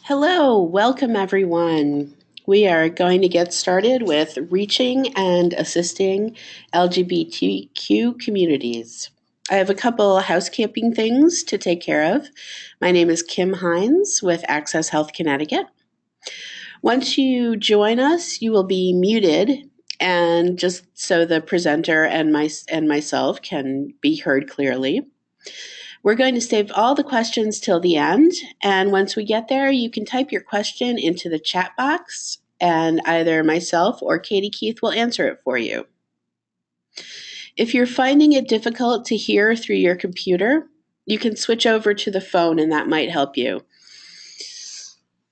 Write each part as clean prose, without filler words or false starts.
Hello, welcome everyone. We are going to get started with reaching and assisting LGBTQ communities. I have a couple housekeeping things to take care of. My name is Kim Hines with Access Health Connecticut. Once you join us, you will be muted, and just so the presenter and myself can be heard clearly. We're going to save all the questions till the end, and once we get there, you can type your question into the chat box, and either myself or Katie Keith will answer it for you. If you're finding it difficult to hear through your computer, you can switch over to the phone, and that might help you.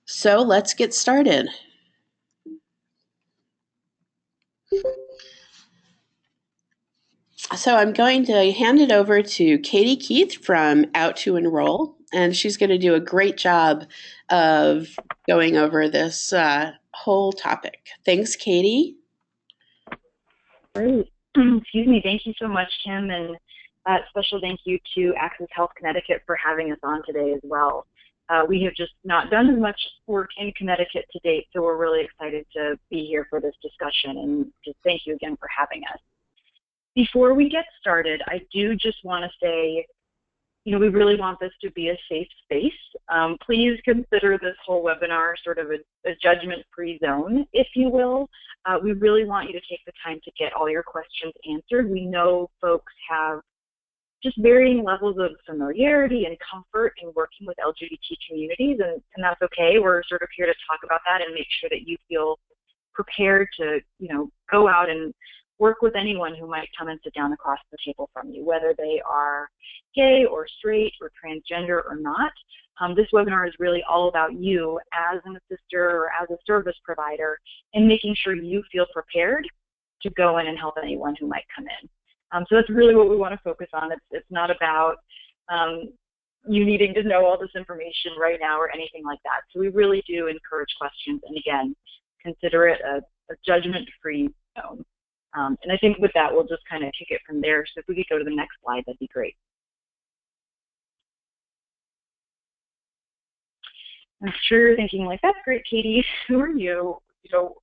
So let's get started. So I'm going to hand it over to Katie Keith from Out2Enroll, and she's going to do a great job of going over this whole topic. Thanks, Katie. Great. Excuse me. Thank you so much, Kim, and special thank you to Access Health Connecticut for having us on today as well. We have just not done as much work in Connecticut to date, so we're really excited to be here for this discussion, and just thank you again for having us. Before we get started, I do just want to say, we really want this to be a safe space. Please consider this whole webinar sort of a judgment-free zone, if you will. We really want you to take the time to get all your questions answered. We know folks have just varying levels of familiarity and comfort in working with LGBT communities, and that's okay. We're sort of here to talk about that and make sure that you feel prepared to, go out and work with anyone who might come and sit down across the table from you, whether they are gay or straight or transgender or not. This webinar is really all about you as an assister or as a service provider and making sure you feel prepared to go in and help anyone who might come in. So that's really what we want to focus on. It's not about you needing to know all this information right now or anything like that. So we really do encourage questions, and again, consider it a judgment-free zone. And I think with that, we'll just kind of kick it from there. So if we could go to the next slide, that'd be great. I'm sure you're thinking, like, that's great, Katie. Who are you?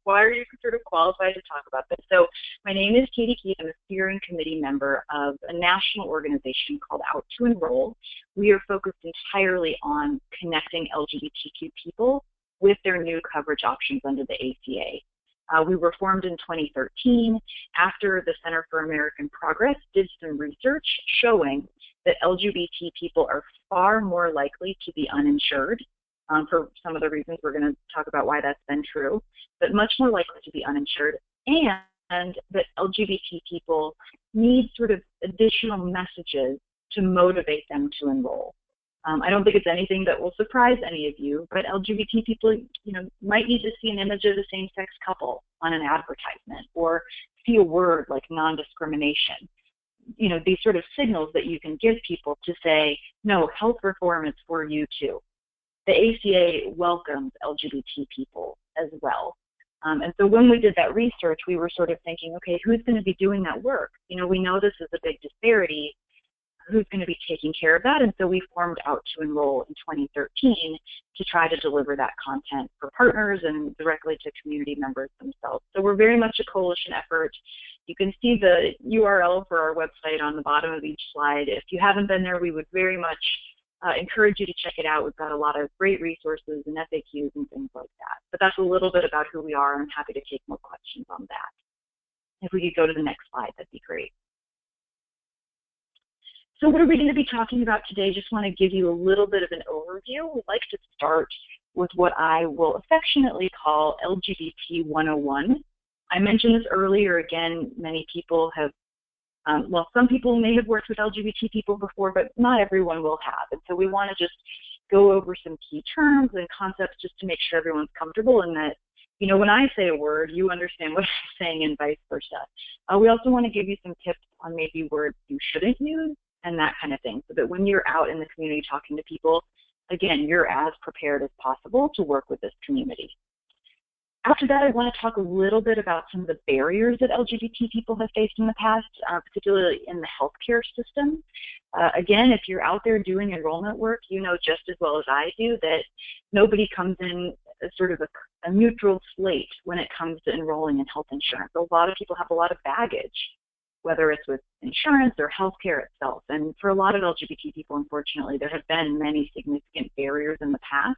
Why are you sort of qualified to talk about this? So my name is Katie Keith. I'm a steering committee member of a national organization called Out2Enroll. We are focused entirely on connecting LGBTQ people with their new coverage options under the ACA. We were formed in 2013 after the Center for American Progress did some research showing that LGBT people are far more likely to be uninsured, for some of the reasons we're going to talk about why that's been true, but much more likely to be uninsured, and that LGBT people need sort of additional messages to motivate them to enroll. I don't think it's anything that will surprise any of you, but LGBT people, might need to see an image of a same-sex couple on an advertisement or see a word like non-discrimination. These sort of signals that you can give people to say, no, health reform is for you too. The ACA welcomes LGBT people as well. And so when we did that research, we were sort of thinking, okay, who's going to be doing that work? We know this is a big disparity. Who's going to be taking care of that? And so we formed Out2Enroll in 2013 to try to deliver that content for partners and directly to community members themselves. So we're very much a coalition effort. You can see the URL for our website on the bottom of each slide. If you haven't been there, we would very much encourage you to check it out. We've got a lot of great resources and FAQs and things like that. But that's a little bit about who we are. I'm happy to take more questions on that. If we could go to the next slide, that'd be great. So what are we going to be talking about today? Just want to give you a little bit of an overview. We'd like to start with what I will affectionately call LGBT 101. I mentioned this earlier. Again, many people have, some people may have worked with LGBT people before, but not everyone will have. And so we want to just go over some key terms and concepts just to make sure everyone's comfortable and that, when I say a word, you understand what I'm saying and vice versa. We also want to give you some tips on maybe words you shouldn't use and that kind of thing, so that when you're out in the community talking to people, again, you're as prepared as possible to work with this community. After that, I want to talk a little bit about some of the barriers that LGBT people have faced in the past, particularly in the healthcare system. Again, if you're out there doing enrollment work, you know just as well as I do that nobody comes in as sort of a neutral slate when it comes to enrolling in health insurance. A lot of people have a lot of baggage, whether it's with insurance or healthcare itself. And for a lot of LGBT people, unfortunately, there have been many significant barriers in the past,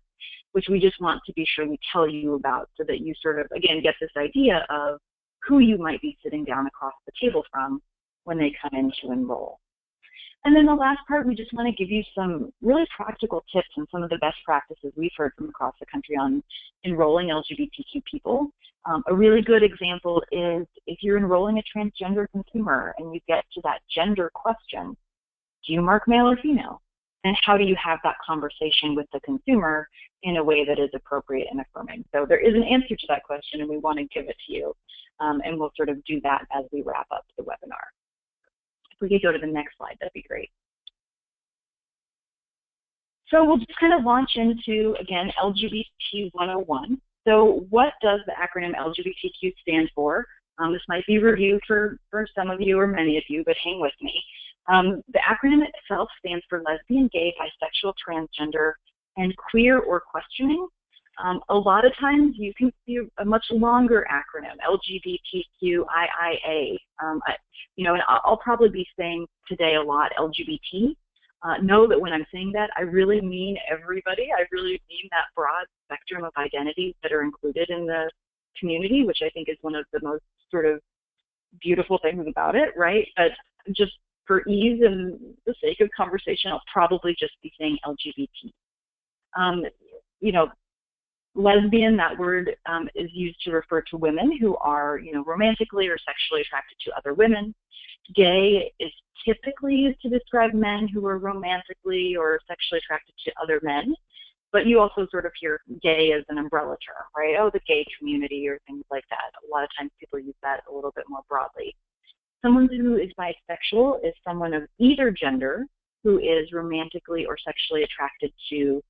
which we just want to be sure we tell you about so that you sort of, again, get this idea of who you might be sitting down across the table from when they come in to enroll. And then the last part, we just want to give you some really practical tips and some of the best practices we've heard from across the country on enrolling LGBTQ people. A really good example is if you're enrolling a transgender consumer and you get to that gender question, do you mark male or female? And how do you have that conversation with the consumer in a way that is appropriate and affirming? So there is an answer to that question, and we want to give it to you. And we'll sort of do that as we wrap up the webinar. If we could go to the next slide, that'd be great. So we'll just kind of launch into, again, LGBT 101. So what does the acronym LGBTQ stand for? This might be review for some of you or many of you, but hang with me. The acronym itself stands for lesbian, gay, bisexual, transgender, and queer or questioning. A lot of times you can see a much longer acronym, LGBTQIIA. You know, and I'll probably be saying today a lot LGBT. Know that when I'm saying that, I really mean everybody. I really mean that broad spectrum of identities that are included in the community, which I think is one of the most sort of beautiful things about it, right? But just for ease and the sake of conversation, I'll probably just be saying LGBT. You know, lesbian, that word is used to refer to women who are, you know, romantically or sexually attracted to other women. Gay is typically used to describe men who are romantically or sexually attracted to other men, but you also sort of hear gay as an umbrella term, right? Oh, the gay community or things like that. A lot of times people use that a little bit more broadly. Someone who is bisexual is someone of either gender who is romantically or sexually attracted to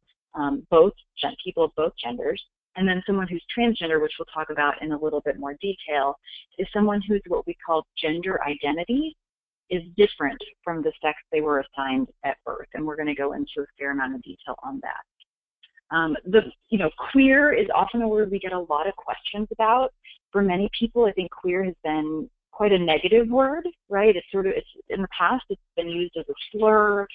people of both genders. And then someone who's transgender, which we'll talk about in a little bit more detail, is someone who's what we call gender identity is different from the sex they were assigned at birth. And we're going to go into a fair amount of detail on that. Queer is often a word we get a lot of questions about. For many people, I think queer has been quite a negative word, right? It's in the past, it's been used as a slur,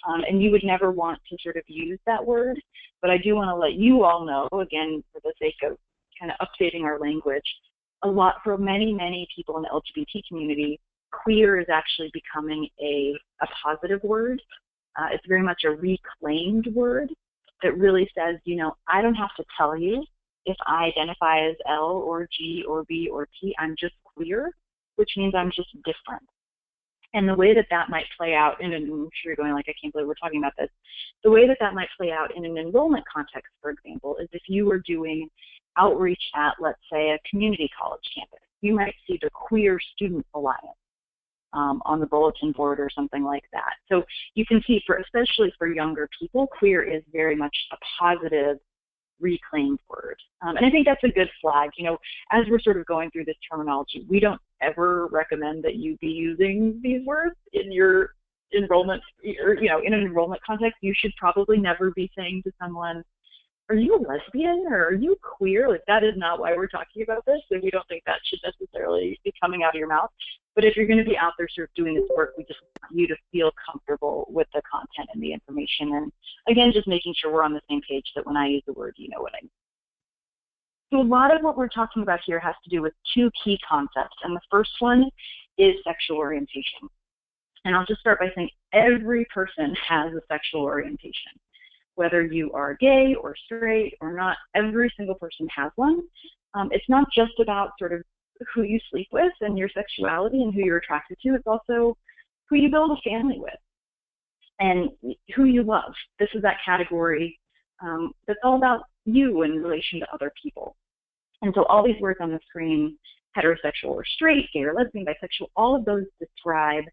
and you would never want to sort of use that word. But I do want to let you all know, again, for the sake of kind of updating our language, for many, many people in the LGBT community, queer is actually becoming a positive word. It's very much a reclaimed word that really says, you know, I don't have to tell you if I identify as L or G or B or T, I'm just queer, which means I'm just different. And the way that might play out, and I'm sure you're going like, I can't believe we're talking about this. The way that might play out in an enrollment context, for example, is if you were doing outreach at, let's say, a community college campus. You might see the Queer Student Alliance on the bulletin board or something like that. So you can see, especially for younger people, queer is very much a positive, reclaimed word. And I think that's a good flag. You know, as we're sort of going through this terminology, we don't ever recommend that you be using these words in your enrollment, or, you know, in an enrollment context. You should probably never be saying to someone, are you a lesbian or are you queer? Like, that is not why we're talking about this, and we don't think that should necessarily be coming out of your mouth. But if you're going to be out there sort of doing this work, we just want you to feel comfortable with the content and the information. And again, just making sure we're on the same page, that when I use the word, you know what I mean. So a lot of what we're talking about here has to do with two key concepts. And the first one is sexual orientation. And I'll just start by saying every person has a sexual orientation. Whether you are gay or straight or not, every single person has one. It's not just about sort of who you sleep with and your sexuality and who you're attracted to. It's also who you build a family with and who you love. This is that category that's all about you in relation to other people. And so all these words on the screen, heterosexual or straight, gay or lesbian, bisexual, all of those describe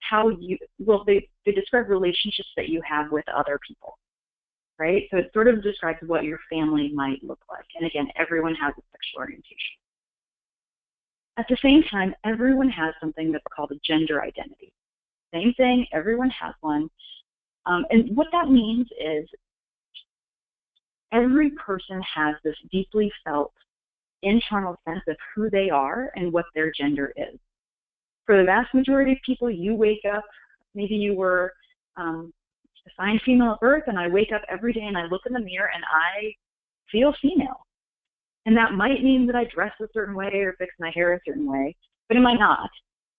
how they describe relationships that you have with other people. right? So it sort of describes what your family might look like. And again, everyone has a sexual orientation. At the same time, everyone has something that's called a gender identity. Same thing, everyone has one. And what that means is every person has this deeply felt internal sense of who they are and what their gender is. For the vast majority of people, you wake up, maybe you were assigned female at birth, and I wake up every day and I look in the mirror and I feel female. And that might mean that I dress a certain way or fix my hair a certain way, but it might not.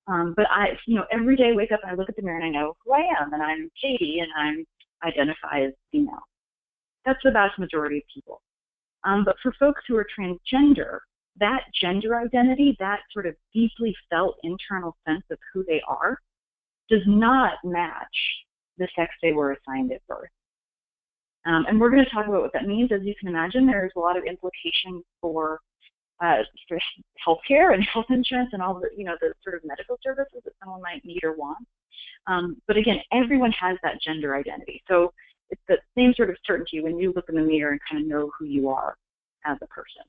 But I, every day I wake up and I look at the mirror and I know who I am, and I'm Katie, and I identify as female. That's the vast majority of people. But for folks who are transgender, that gender identity, that sort of deeply felt internal sense of who they are, does not match the sex they were assigned at birth. And we're going to talk about what that means. As you can imagine, there's a lot of implications for healthcare and health insurance and all the, the sort of medical services that someone might need or want. But again, everyone has that gender identity. So it's the same sort of certainty when you look in the mirror and kind of know who you are as a person.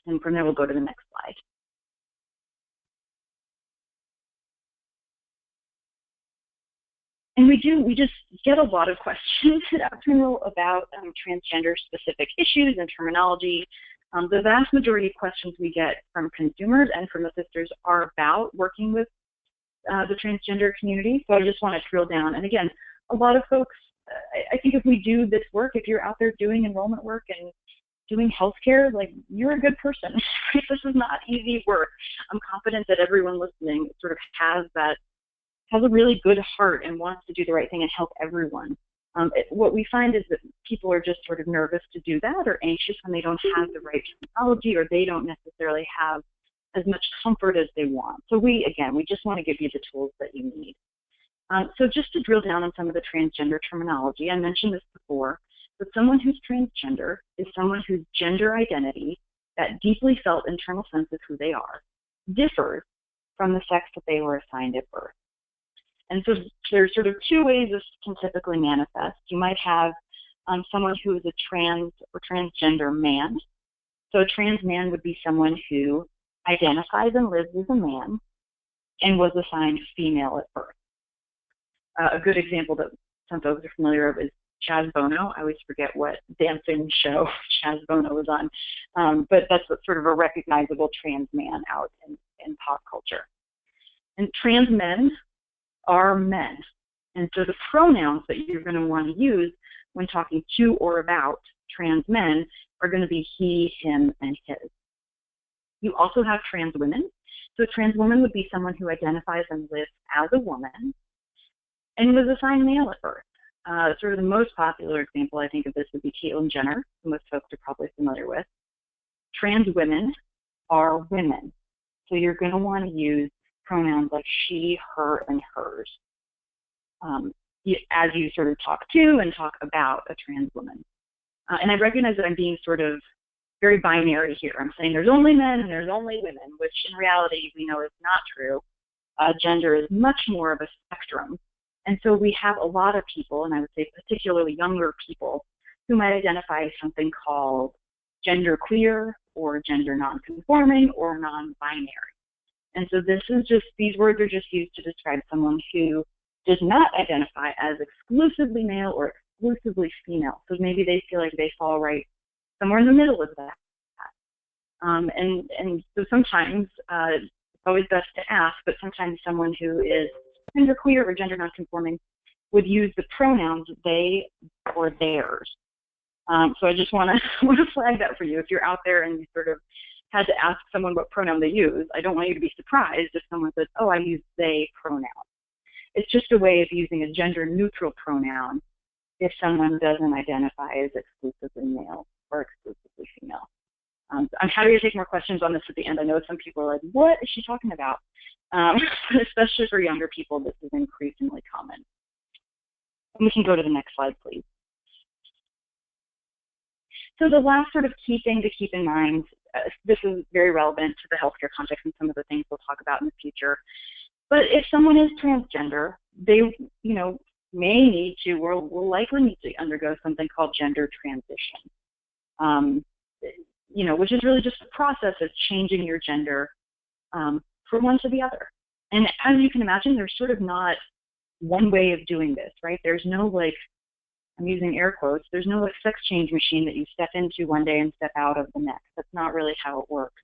And from there, we'll go to the next slide. And we just get a lot of questions at Out2Enroll about transgender-specific issues and terminology. The vast majority of questions we get from consumers and from assisters are about working with the transgender community. So I just want to drill down. And again, a lot of folks, I think if we do this work, if you're out there doing enrollment work and doing healthcare, like, you're a good person. This is not easy work. I'm confident that everyone listening sort of has a really good heart and wants to do the right thing and help everyone. What we find is that people are just sort of nervous to do that or anxious when they don't have the right terminology or they don't necessarily have as much comfort as they want. So we just want to give you the tools that you need. So just to drill down on some of the transgender terminology, I mentioned this before, but someone who's transgender is someone whose gender identity, that deeply felt internal sense of who they are, differs from the sex that they were assigned at birth. And so there's sort of two ways this can typically manifest. You might have someone who is a trans or transgender man. So a trans man would be someone who identifies and lives as a man and was assigned female at birth. A good example that some folks are familiar with is Chaz Bono. I always forget what dancing show Chaz Bono was on, but that's sort of a recognizable trans man out in pop culture. And trans men are men. And so the pronouns that you're going to want to use when talking to or about trans men are going to be he, him, and his. You also have trans women. So a trans woman would be someone who identifies and lives as a woman and was assigned male at birth. Sort of the most popular example, I think, of this would be Caitlyn Jenner, who most folks are probably familiar with. Trans women are women. So you're going to want to use pronouns like she, her, and hers as you sort of talk to and talk about a trans woman. And I recognize that I'm being sort of very binary here. I'm saying there's only men and there's only women, which in reality we know is not true. Gender is much more of a spectrum. And so we have a lot of people, and I would say particularly younger people, who might identify as something called gender queer or gender non-conforming or non-binary. And so these words are just used to describe someone who does not identify as exclusively male or exclusively female. So maybe they feel like they fall right somewhere in the middle of that. And so sometimes, it's always best to ask, but sometimes someone who is gender queer or gender nonconforming would use the pronouns they or theirs. So I just want to flag that for you. If you're out there and you sort of had to ask someone what pronoun they use, I don't want you to be surprised if someone says, oh, I use they pronoun. It's just a way of using a gender-neutral pronoun if someone doesn't identify as exclusively male or exclusively female. I'm happy to take more questions on this at the end. I know some people are like, what is she talking about? Especially for younger people, this is increasingly common. And we can go to the next slide, please. So the last sort of key thing to keep in mind, this is very relevant to the healthcare context and some of the things we'll talk about in the future. But if someone is transgender, they, may need to, or will likely need to undergo something called gender transition, which is really just the process of changing your gender from one to the other. And as you can imagine, there's sort of not one way of doing this, right? There's no, like, I'm using air quotes, there's no, like, sex change machine that you step into one day and step out of the next. That's not really how it works.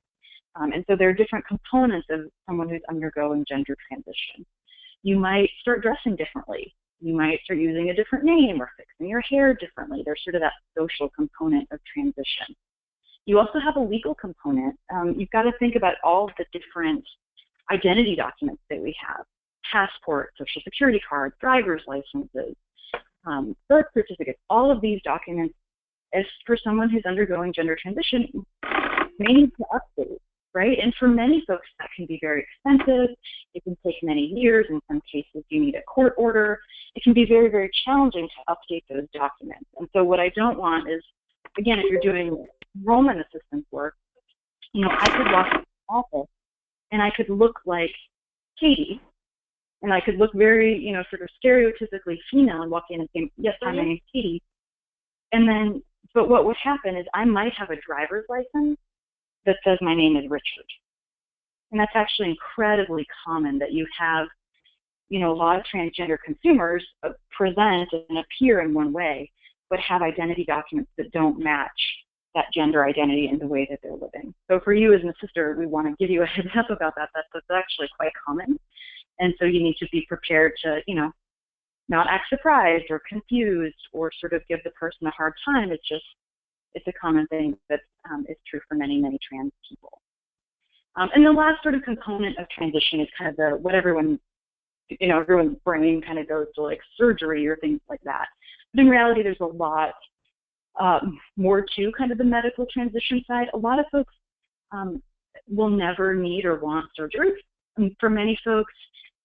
And so there are different components of someone who's undergoing gender transition. You might start dressing differently. You might start using a different name or fixing your hair differently. There's sort of that social component of transition. You also have a legal component. You've got to think about all of the different identity documents that we have: passport, social security card, driver's licenses, birth certificates. All of these documents, as for someone who's undergoing gender transition, may need to update, right? And for many folks, that can be very expensive. It can take many years. In some cases, you need a court order. It can be very, very challenging to update those documents. And so what I don't want is, again, if you're doing enrollment assistance work, I could walk into the office and I could look like Katie, and I could look very, sort of stereotypically female and walk in and say, yes, hi, my name's Katie. And then, but what would happen is I might have a driver's license that says my name is Richard. And that's actually incredibly common, that you have, a lot of transgender consumers present and appear in one way, but have identity documents that don't match that gender identity in the way that they're living. So for you as an assister, we want to give you a heads up about that. That's actually quite common. And so you need to be prepared to, not act surprised or confused or sort of give the person a hard time. It's a common thing that is true for many, many trans people. And the last sort of component of transition is kind of what everyone's brain kind of goes to, like surgery or things like that. But in reality, there's a lot more to kind of the medical transition side. A lot of folks will never need or want surgery. And for many folks,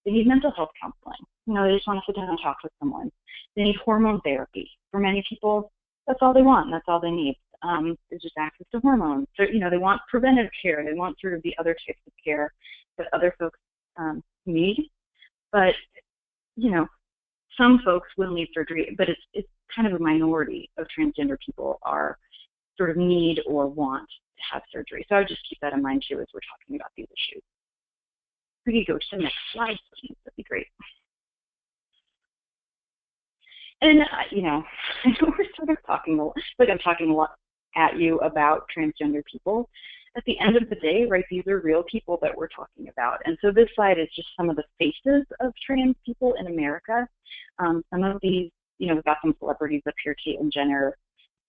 they need mental health counseling. They just want to sit down and talk with someone. They need hormone therapy. For many people, that's all they want. That's all they need. Is just access to hormones. So, they want preventive care. They want sort of the other types of care that other folks need. But, some folks will need surgery, but it's kind of a minority of transgender people are sort of need or want to have surgery. So I would just keep that in mind too as we're talking about these issues. If we could go to the next slide, please, that'd be great. And, I know we're sort of talking, like I'm talking a lot at you about transgender people. At the end of the day, right, these are real people that we're talking about. And so this slide is just some of the faces of trans people in America. Some of these, we've got some celebrities up here, Caitlyn Jenner,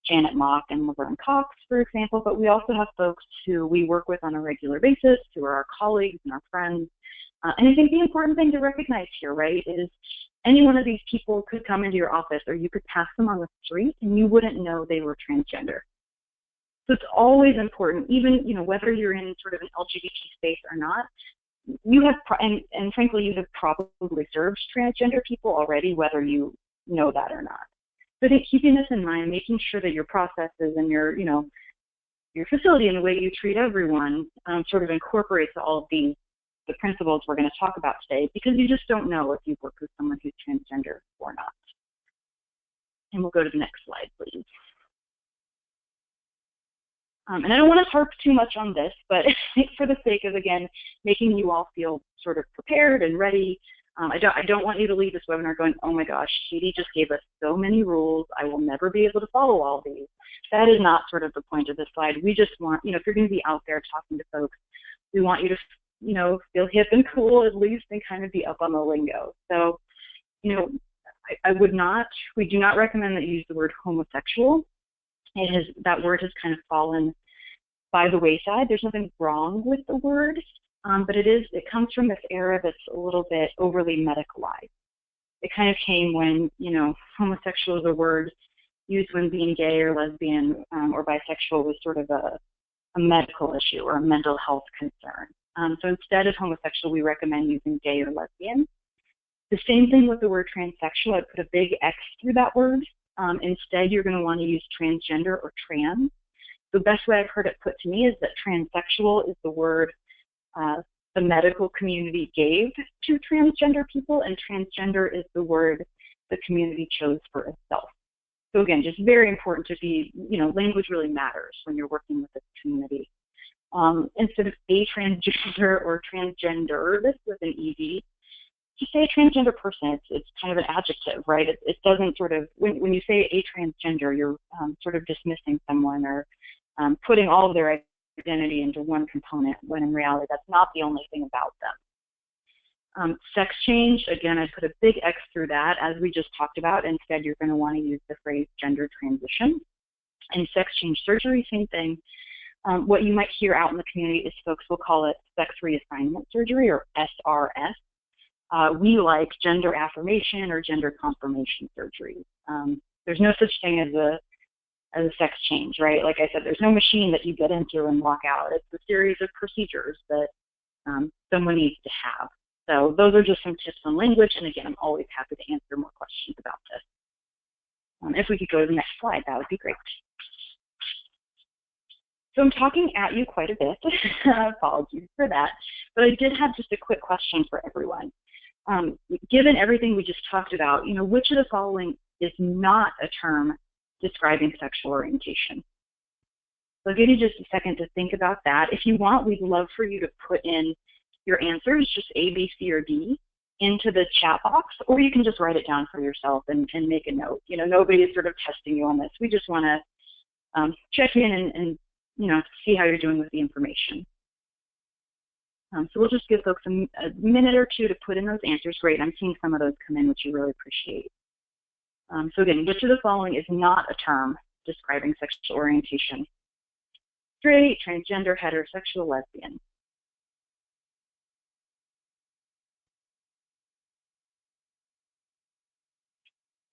Janet Mock, and Laverne Cox, for example, but we also have folks who we work with on a regular basis, who are our colleagues and our friends. And I think the important thing to recognize here, right, is any one of these people could come into your office, or you could pass them on the street and you wouldn't know they were transgender. So it's always important, even, whether you're in sort of an LGBT space or not, you have, and frankly, you have probably served transgender people already, whether you know that or not. So I think keeping this in mind, making sure that your processes and your facility and the way you treat everyone sort of incorporates all of the principles we're going to talk about today, because you just don't know if you've worked with someone who's transgender or not. And we'll go to the next slide, please. And I don't want to harp too much on this, but for the sake of, again, making you all feel sort of prepared and ready, I don't want you to leave this webinar going, oh my gosh, Katie just gave us so many rules, I will never be able to follow all these. That is not sort of the point of this slide. We just want, if you're going to be out there talking to folks, we want you to, feel hip and cool at least and kind of be up on the lingo. So, we do not recommend that you use the word homosexual. That word has kind of fallen by the wayside. There's nothing wrong with the word, but it comes from this era that's a little bit overly medicalized. It kind of came when, homosexual is a word used when being gay or lesbian or bisexual was sort of a medical issue or a mental health concern. So instead of homosexual, we recommend using gay or lesbian. The same thing with the word transsexual. I put a big X through that word. Instead, you're going to want to use transgender or trans. The best way I've heard it put to me is that transsexual is the word the medical community gave to transgender people, and transgender is the word the community chose for itself. So again, just very important to be, language really matters when you're working with the community. Instead of a transgender or transgender, this with an ED, to say a transgender person, it's kind of an adjective, right? It doesn't sort of, when you say a transgender, you're sort of dismissing someone or putting all of their identity into one component, when in reality, that's not the only thing about them. Sex change, again, I put a big X through that, as we just talked about. Instead, you're going to want to use the phrase gender transition. And sex change surgery, same thing. What you might hear out in the community is folks will call it sex reassignment surgery, or SRS. We like gender affirmation or gender confirmation surgery. There's no such thing as a sex change, right? Like I said, there's no machine that you get into and walk out. It's a series of procedures that someone needs to have. So those are just some tips on language, and again, I'm always happy to answer more questions about this. If we could go to the next slide, that would be great. So I'm talking at you quite a bit. Apologies for that. But I did have just a quick question for everyone. Given everything we just talked about, which of the following is not a term describing sexual orientation? So I'll give you just a second to think about that. If you want, we'd love for you to put in your answers, just A, B, C, or D, into the chat box, or you can just write it down for yourself and make a note. Nobody is sort of testing you on this. We just want to check in and see how you're doing with the information. So we'll just give folks a minute or two to put in those answers. Great, I'm seeing some of those come in, which you really appreciate. So again, which of the following is not a term describing sexual orientation? Straight, transgender, heterosexual, lesbian.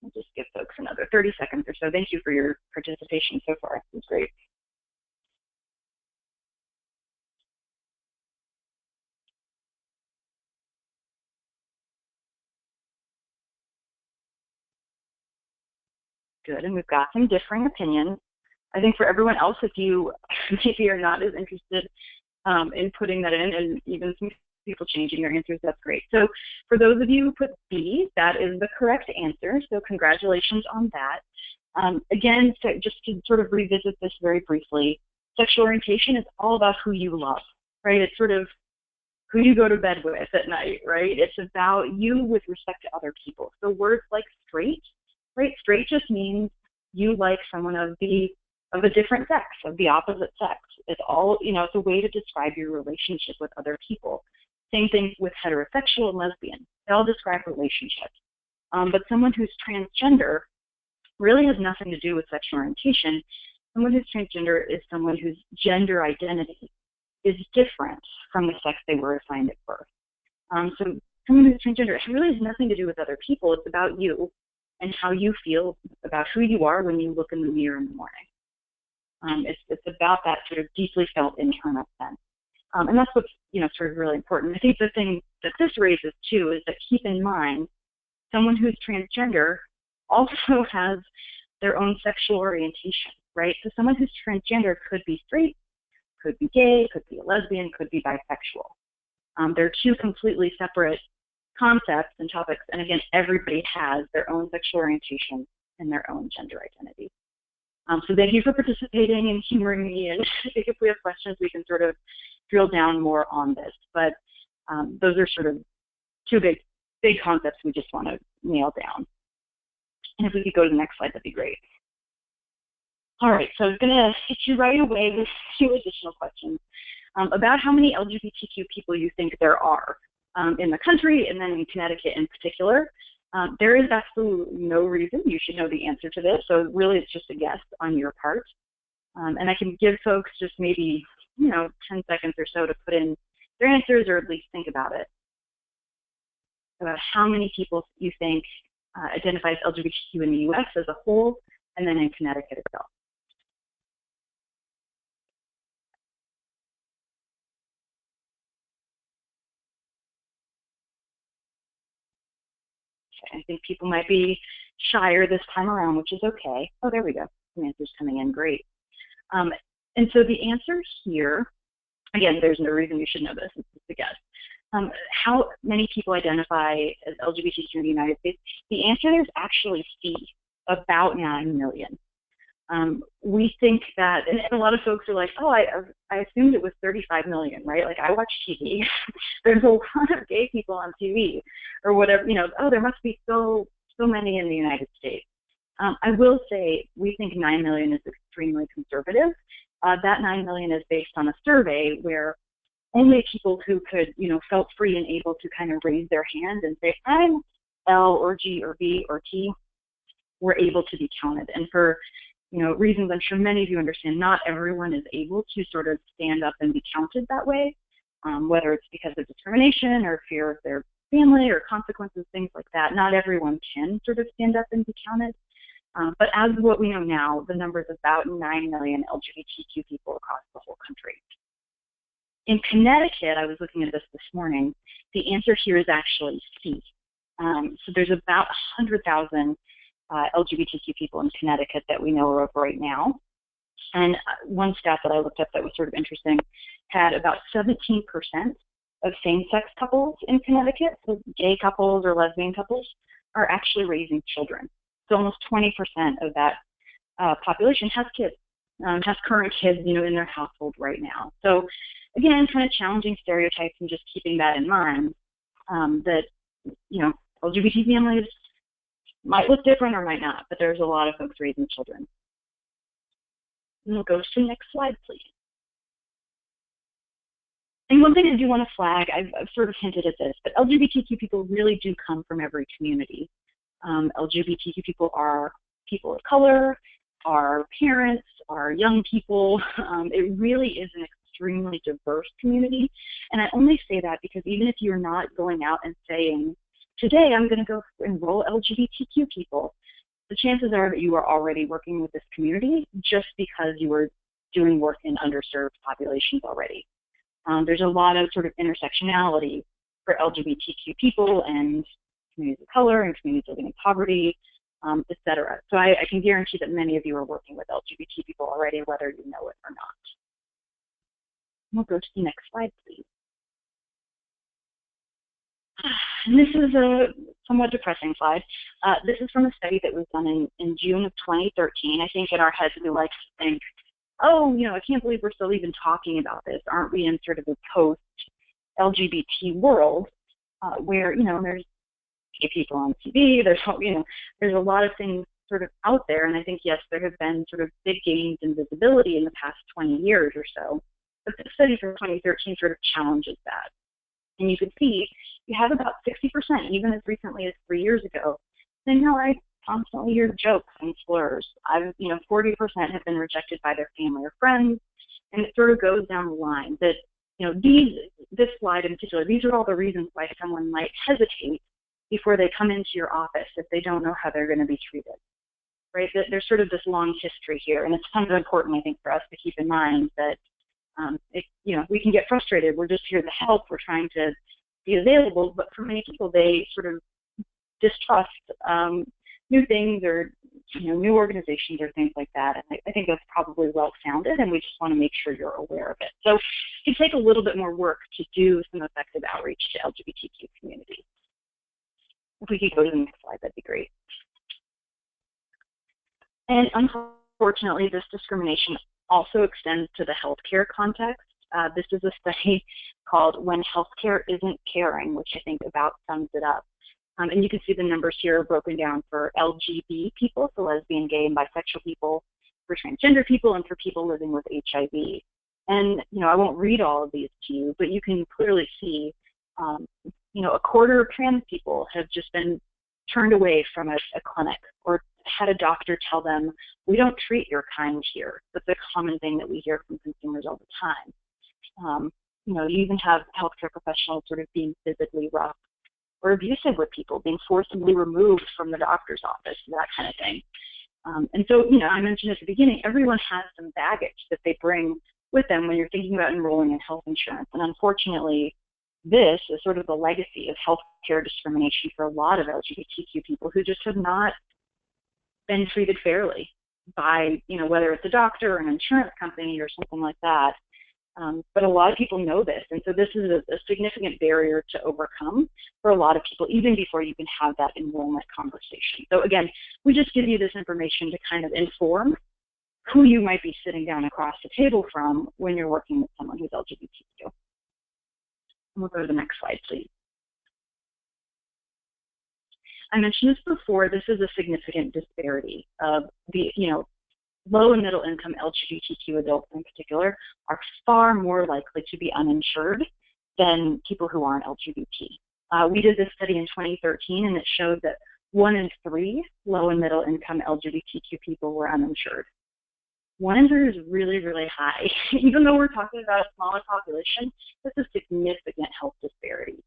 I'll just give folks another 30 seconds or so. Thank you for your participation so far. It's great. Good, and we've got some differing opinions. I think for everyone else, if you maybe are not as interested in putting that in, and even some people changing their answers, that's great. So for those of you who put B, that is the correct answer, so congratulations on that. Again, so just to sort of revisit this very briefly, sexual orientation is all about who you love, right? It's sort of who you go to bed with at night, right? It's about you with respect to other people. So words like straight, right? Straight just means you like someone of a different sex, of the opposite sex. It's all, it's a way to describe your relationship with other people. Same thing with heterosexual and lesbian. They all describe relationships. But someone who's transgender really has nothing to do with sexual orientation. Someone who's transgender is someone whose gender identity is different from the sex they were assigned at birth. So someone who's transgender really has nothing to do with other people. It's about you and how you feel about who you are when you look in the mirror in the morning. It's about that sort of deeply felt internal sense. And that's what's, sort of really important. I think the thing that this raises, too, is that keep in mind, someone who's transgender also has their own sexual orientation, right? So someone who's transgender could be straight, could be gay, could be a lesbian, could be bisexual. They're two completely separate concepts and topics, and again, everybody has their own sexual orientation and their own gender identity. So thank you for participating and humoring me, and I think if we have questions, we can sort of drill down more on this, but those are sort of two big concepts we just want to nail down. And if we could go to the next slide, that'd be great. All right, so I was going to hit you right away with two additional questions about how many LGBTQ people you think there are in the country, and then in Connecticut in particular. There is absolutely no reason you should know the answer to this, so really it's just a guess on your part. And I can give folks just maybe 10 seconds or so to put in their answers, or at least think about it, about how many people you think identify as LGBTQ in the U.S. as a whole, and then in Connecticut itself. I think people might be shyer this time around, which is okay. Oh, there we go. Some answers coming in. Great. And so the answer here, again, there's no reason you should know this. It's just a guess. How many people identify as LGBTQ in the United States? The answer is actually C, about 9 million. We think that, and a lot of folks are like, oh, I assumed it was 35 million, right? Like, I watch TV. There's a lot of gay people on TV or whatever, oh, there must be so many in the United States. I will say we think 9 million is extremely conservative. That 9 million is based on a survey where only people who could, felt free and able to kind of raise their hand and say, I'm L or G or B or T, were able to be counted. And for reasons I'm sure many of you understand, not everyone is able to sort of stand up and be counted that way, whether it's because of discrimination or fear of their family or consequences, things like that. Not everyone can sort of stand up and be counted. But as of what we know now, the number is about 9 million LGBTQ people across the whole country. In Connecticut, I was looking at this morning, the answer here is actually C. So there's about 100,000 LGBTQ people in Connecticut that we know of right now. And one stat that I looked up that was sort of interesting had about 17% of same-sex couples in Connecticut, so gay couples or lesbian couples, are actually raising children. So almost 20% of that population has kids, has current kids, in their household right now. So again, kind of challenging stereotypes and just keeping that in mind, that, LGBT families might look different or might not, but there's a lot of folks raising children. And we'll go to the next slide, please. And one thing I do want to flag, I've sort of hinted at this, but LGBTQ people really do come from every community. LGBTQ people are people of color, are parents, are young people. It really is an extremely diverse community. And I only say that because even if you're not going out and saying, today I'm going to go enroll LGBTQ people, the chances are that you are already working with this community just because you are doing work in underserved populations already. There's a lot of sort of intersectionality for LGBTQ people and communities of color and communities living in poverty, et cetera. So I can guarantee that many of you are working with LGBT people already, whether you know it or not. We'll go to the next slide, please. And this is a somewhat depressing slide. This is from a study that was done in June of 2013. I think in our heads we like to think, oh, I can't believe we're still even talking about this. Aren't we in sort of a post-LGBT world where, there's gay people on TV, there's a lot of things sort of out there. And I think, yes, there have been sort of big gains in visibility in the past 20 years or so. But the study from 2013 sort of challenges that. And you can see you have about 60%, even as recently as 3 years ago, saying, no, I constantly hear jokes and slurs. 40% have been rejected by their family or friends. And it sort of goes down the line that, this slide in particular, these are all the reasons why someone might hesitate before they come into your office if they don't know how they're going to be treated, right? There's sort of this long history here. And it's kind of important, I think, for us to keep in mind that, we can get frustrated. We're just here to help. We're trying to be available. But for many people, they sort of distrust new things or, new organizations or things like that. And I think that's probably well-founded, and we just want to make sure you're aware of it. So it can take a little bit more work to do some effective outreach to LGBTQ communities. If we could go to the next slide, that'd be great. And unfortunately, this discrimination also extends to the healthcare context. This is a study called When Healthcare Isn't Caring, which I think about sums it up. And you can see the numbers here broken down for LGBT people, so lesbian, gay, and bisexual people, for transgender people, and for people living with HIV. And, I won't read all of these to you, but you can clearly see, a quarter of trans people have just been turned away from a clinic or had a doctor tell them, we don't treat your kind here. That's a common thing that we hear from consumers all the time. You even have healthcare professionals sort of being physically rough or abusive with people, being forcibly removed from the doctor's office, that kind of thing. And so, I mentioned at the beginning, everyone has some baggage that they bring with them when you're thinking about enrolling in health insurance. And unfortunately, this is sort of the legacy of healthcare discrimination for a lot of LGBTQ people who just have not been treated fairly by, whether it's a doctor or an insurance company or something like that. But a lot of people know this, and so this is a significant barrier to overcome for a lot of people, even before you can have that enrollment conversation. So again, we just give you this information to kind of inform who you might be sitting down across the table from when you're working with someone who's LGBTQ. And we'll go to the next slide, please. I mentioned this before, this is a significant disparity of the, low and middle income LGBTQ adults in particular are far more likely to be uninsured than people who aren't LGBT. We did this study in 2013, and it showed that 1 in 3 low and middle income LGBTQ people were uninsured. 1 in 3 is really, really high. Even though we're talking about a smaller population, that's a significant health disparity.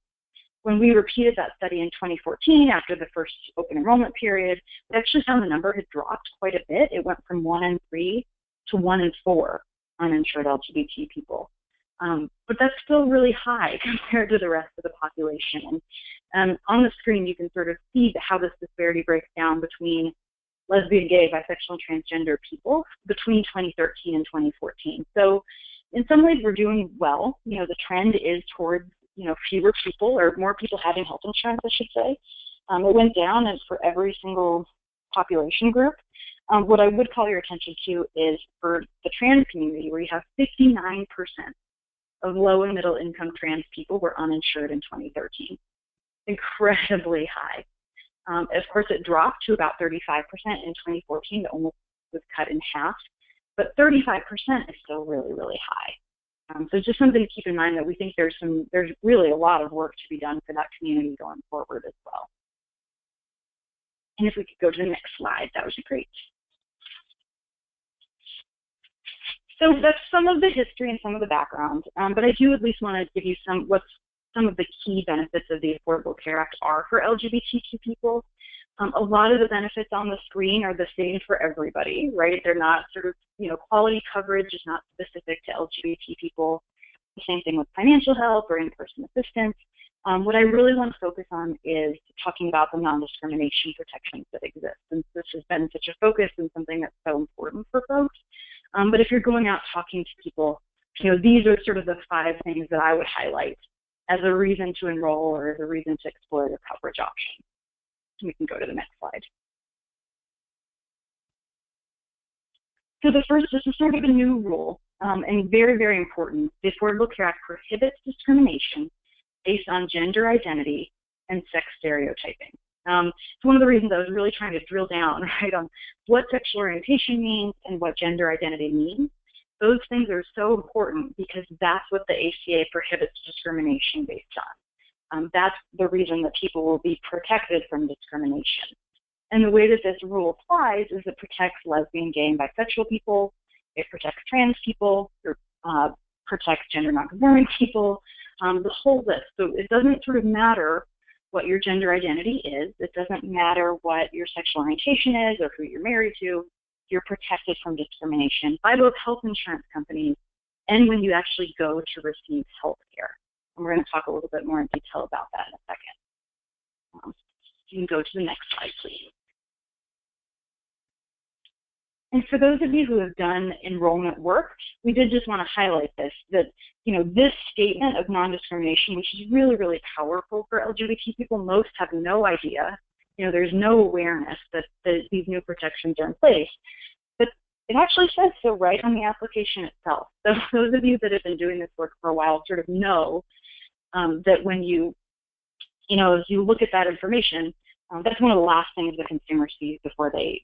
When we repeated that study in 2014 after the first open enrollment period, we actually found the number had dropped quite a bit. It went from 1 in 3 to 1 in 4 uninsured LGBT people. But that's still really high compared to the rest of the population. And on the screen, you can sort of see how this disparity breaks down between lesbian, gay, bisexual, and transgender people between 2013 and 2014. So in some ways, we're doing well. The trend is towards fewer people, or more people having health insurance, I should say. It went down for every single population group. What I would call your attention to is for the trans community, where you have 59% of low and middle income trans people were uninsured in 2013. Incredibly high. Of course, it dropped to about 35% in 2014. It almost was cut in half, but 35% is still really, really high. So just something to keep in mind, that we think there's really a lot of work to be done for that community going forward as well. And if we could go to the next slide, that would be great. So that's some of the history and some of the background, but I do at least want to give you some of the key benefits of the Affordable Care Act are for LGBTQ people. A lot of the benefits on the screen are the same for everybody, right? They're not sort of, quality coverage is not specific to LGBT people. The same thing with financial help or in-person assistance. What I really want to focus on is talking about the non-discrimination protections that exist. And this has been such a focus and something that's so important for folks. But if you're going out talking to people, these are sort of the 5 things that I would highlight as a reason to enroll or as a reason to explore the coverage option. We can go to the next slide. So the first, this is sort of a new rule, and very, very important. The Affordable Care Act prohibits discrimination based on gender identity and sex stereotyping. It's one of the reasons I was really trying to drill down, right, on what sexual orientation means and what gender identity means. Those things are so important because that's what the ACA prohibits discrimination based on. That's the reason that people will be protected from discrimination. And the way that this rule applies is it protects lesbian, gay, and bisexual people, it protects trans people, it protects gender nonconforming people, the whole list. So it doesn't sort of matter what your gender identity is, it doesn't matter what your sexual orientation is or who you're married to, you're protected from discrimination by both health insurance companies and when you actually go to receive health care. And we're going to talk a little bit more in detail about that in a second. You can go to the next slide, please. And for those of you who have done enrollment work, we did just want to highlight this, that this statement of non-discrimination, which is really, really powerful for LGBT people, most have no idea. There's no awareness that these new protections are in place. But it actually says so right on the application itself. So those of you that have been doing this work for a while sort of know that when you, as you look at that information, that's one of the last things the consumer sees before they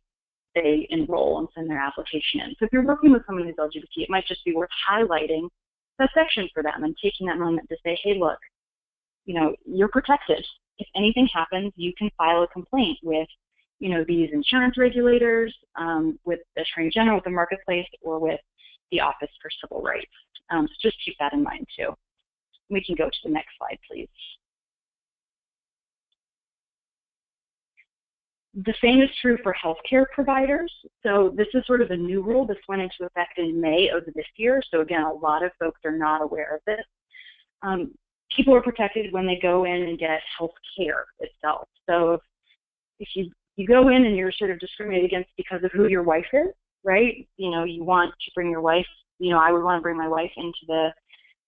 enroll and send their application in. So if you're working with someone who's LGBT, it might just be worth highlighting that section for them and taking that moment to say, hey, look, you're protected. If anything happens, you can file a complaint with, these insurance regulators, with the Attorney General, with the marketplace, or with the Office for Civil Rights. So just keep that in mind too. We can go to the next slide, please. The same is true for healthcare providers. So this is sort of a new rule. This went into effect in May of this year. So again, a lot of folks are not aware of this. People are protected when they go in and get health care itself. So if you go in and you're sort of discriminated against because of who your wife is, right? You want to bring your wife, I would want to bring my wife into the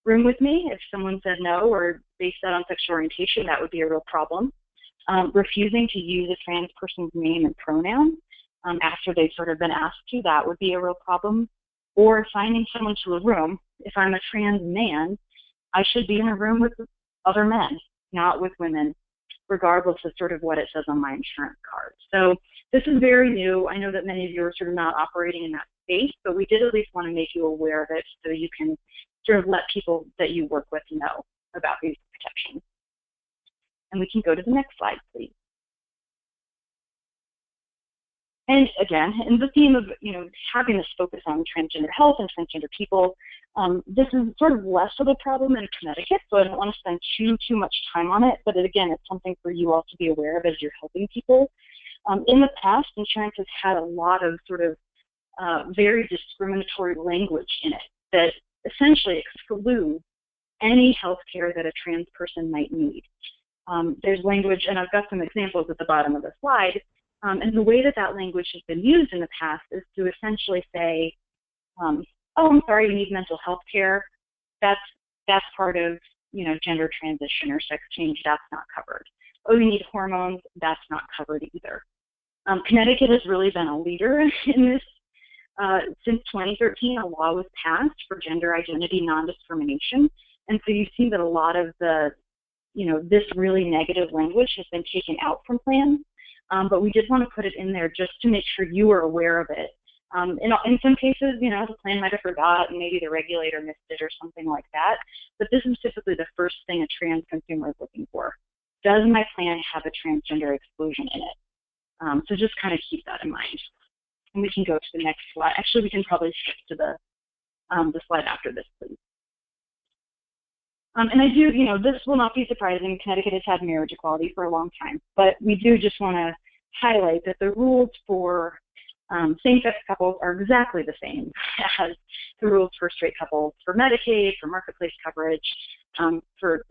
room with me. If someone said no or based that on sexual orientation, that would be a real problem. Refusing to use a trans person's name and pronoun after they've sort of been asked to, that would be a real problem. Or assigning someone to a room. If I'm a trans man, I should be in a room with other men, not with women, regardless of sort of what it says on my insurance card. So this is very new. I know that many of you are sort of not operating in that space, but we did at least want to make you aware of it so you can sort of let people that you work with know about these protections. And we can go to the next slide, please. And again, in the theme of having this focus on transgender health and transgender people, this is sort of less of a problem in Connecticut, so I don't want to spend too much time on it. But again, it's something for you all to be aware of as you're helping people. In the past, insurance has had a lot of sort of very discriminatory language in it that essentially excludes any health care that a trans person might need. There's language, and I've got some examples at the bottom of the slide. And the way that language has been used in the past is to essentially say, oh, I'm sorry, you need mental health care. That's part of gender transition or sex change. That's not covered. Oh, you need hormones. That's not covered either. Connecticut has really been a leader in this. Since 2013, a law was passed for gender identity non-discrimination, and so you see that a lot of the this really negative language has been taken out from plans. But we did want to put it in there just to make sure you were aware of it. In some cases, the plan might have forgot and maybe the regulator missed it or something like that. But this is typically the first thing a trans consumer is looking for. Does my plan have a transgender exclusion in it? So just kind of keep that in mind. And we can go to the next slide. Actually, we can probably shift to the slide after this, please. And I do, this will not be surprising. Connecticut has had marriage equality for a long time, but we do just want to highlight that the rules for same-sex couples are exactly the same as the rules for straight couples, for Medicaid, for marketplace coverage, for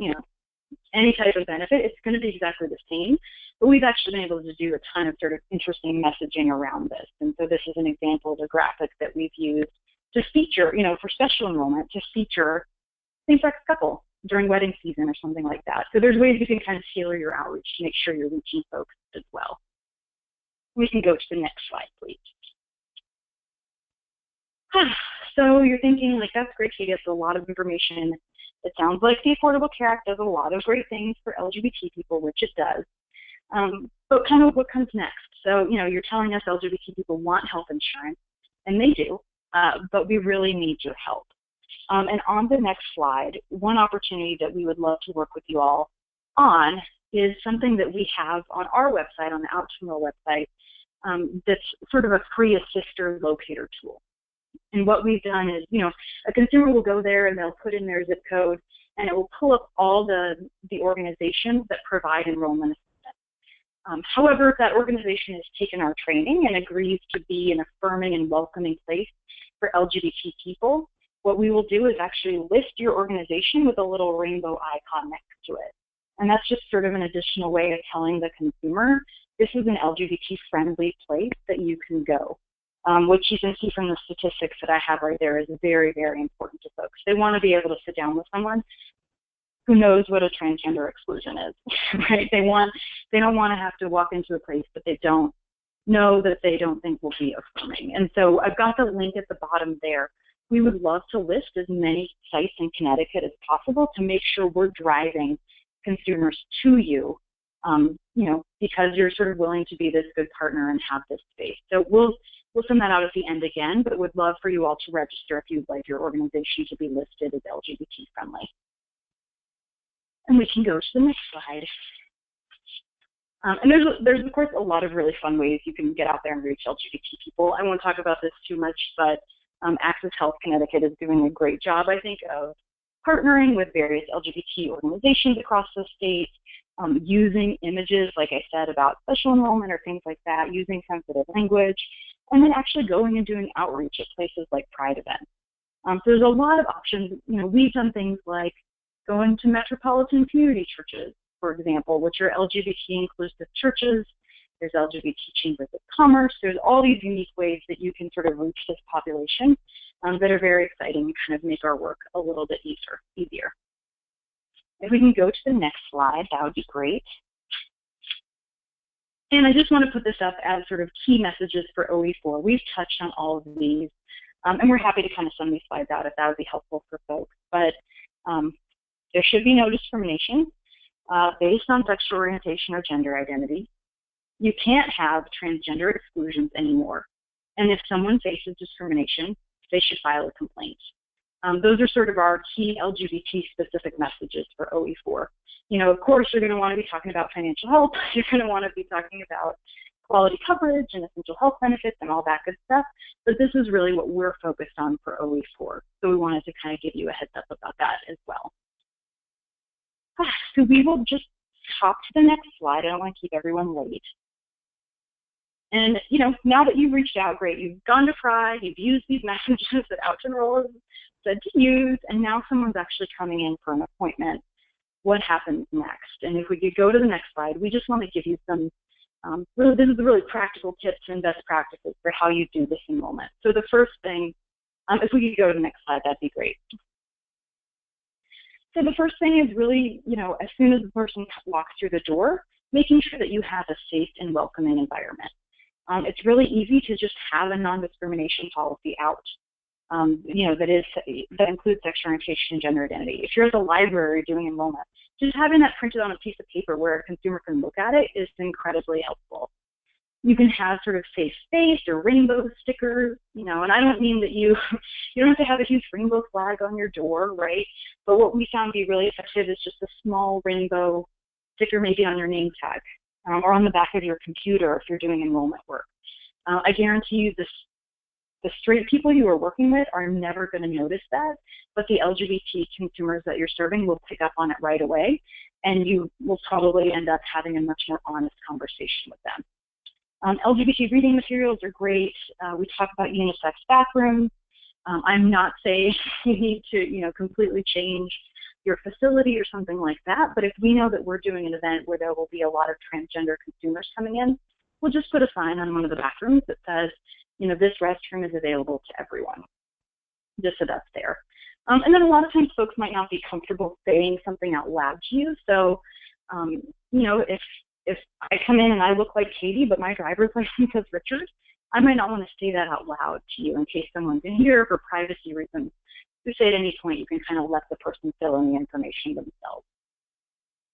any type of benefit. It's going to be exactly the same, but we've actually been able to do a ton of sort of interesting messaging around this. And so this is an example of a graphic that we've used to feature, for special enrollment, to feature same-sex couple during wedding season or something like that. So there's ways you can kind of tailor your outreach to make sure you're reaching folks as well. We can go to the next slide, please. So you're thinking, like, that's great, Katie, that's a lot of information. It sounds like the Affordable Care Act does a lot of great things for LGBT people, which it does. But kind of what comes next? So, you're telling us LGBT people want health insurance, and they do, but we really need your help. And on the next slide, one opportunity that we would love to work with you all on is something that we have on our website, on the Out2Enroll website, that's sort of a free assister locator tool. And what we've done is, a consumer will go there and they'll put in their zip code, and it will pull up all the organizations that provide enrollment assistance. However, if that organization has taken our training and agrees to be an affirming and welcoming place for LGBT people, what we will do is actually list your organization with a little rainbow icon next to it. And that's just sort of an additional way of telling the consumer, this is an LGBT-friendly place that you can go, which you can see from the statistics that I have right there is very, very important to folks. They want to be able to sit down with someone who knows what a transgender exclusion is, right? They don't want to have to walk into a place that they don't know, that they don't think will be affirming. And so I've got the link at the bottom there. We would love to list as many sites in Connecticut as possible to make sure we're driving consumers to you, because you're sort of willing to be this good partner and have this space. So we'll send that out at the end again, but would love for you all to register if you'd like your organization to be listed as LGBT friendly. And we can go to the next slide. And there's of course a lot of really fun ways you can get out there and reach LGBT people. I won't talk about this too much, but Access Health Connecticut is doing a great job, I think, of partnering with various LGBT organizations across the state, using images, like I said, about special enrollment or things like that, using sensitive language, and then actually going and doing outreach at places like Pride events. So there's a lot of options. We've done things like going to metropolitan community churches, for example, which are LGBT inclusive churches There's LGBT Chambers of Commerce. There's all these unique ways that you can sort of reach this population that are very exciting and kind of make our work a little bit easier. If we can go to the next slide, that would be great. And I just want to put this up as sort of key messages for OE4. We've touched on all of these, and we're happy to kind of send these slides out if that would be helpful for folks. But there should be no discrimination based on sexual orientation or gender identity. You can't have transgender exclusions anymore. And if someone faces discrimination, they should file a complaint. Those are sort of our key LGBT-specific messages for OE4. You know, of course, you're going to want to be talking about financial health. You're going to want to be talking about quality coverage and essential health benefits and all that good stuff. But this is really what we're focused on for OE4. So we wanted to kind of give you a heads up about that as well. So we will just hop to the next slide. I don't want to keep everyone late. And, you know, now that you've reached out, great, you've gone to Fry, you've used these messages that Out2Enroll has said to use, and now someone's actually coming in for an appointment. What happens next? And if we could go to the next slide, we just want to give you some, this is the really practical tips and best practices for how you do this enrollment. So the first thing, if we could go to the next slide, that'd be great. So the first thing is really, you know, as soon as the person walks through the door, making sure that you have a safe and welcoming environment. It's really easy to just have a non-discrimination policy out, you know, that includes sexual orientation and gender identity. If you're at the library doing enrollment, just having that printed on a piece of paper where a consumer can look at it is incredibly helpful. You can have sort of safe space or rainbow stickers, you know, and I don't mean that you don't have to have a huge rainbow flag on your door, right? But what we found to be really effective is just a small rainbow sticker maybe on your name tag. Or on the back of your computer if you're doing enrollment work. I guarantee you the straight people you are working with are never going to notice that, but the LGBT consumers that you're serving will pick up on it right away, and you will probably end up having a much more honest conversation with them. LGBT reading materials are great. We talk about unisex bathrooms. I'm not saying you need to, you know, completely change your facility or something like that, but if we know that we're doing an event where there will be a lot of transgender consumers coming in, we'll just put a sign on one of the bathrooms that says, you know, this restroom is available to everyone, just so that's there. And then a lot of times folks might not be comfortable saying something out loud to you, so, you know, if I come in and I look like Katie, but my driver's license says Richard, I might not want to say that out loud to you in case someone's in here for privacy reasons. To say at any point, you can kind of let the person fill in the information themselves.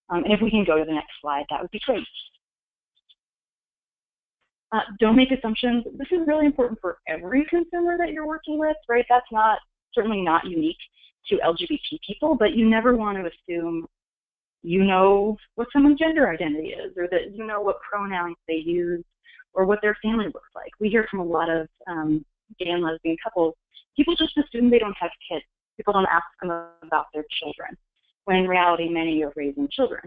And if we can go to the next slide, that would be great. Don't make assumptions. This is really important for every consumer that you're working with, right? That's certainly not unique to LGBT people, but you never want to assume you know what someone's gender identity is, or that you know what pronouns they use, or what their family looks like. We hear from a lot of gay and lesbian couples, people just assume they don't have kids. People don't ask them about their children, when in reality, many are raising children.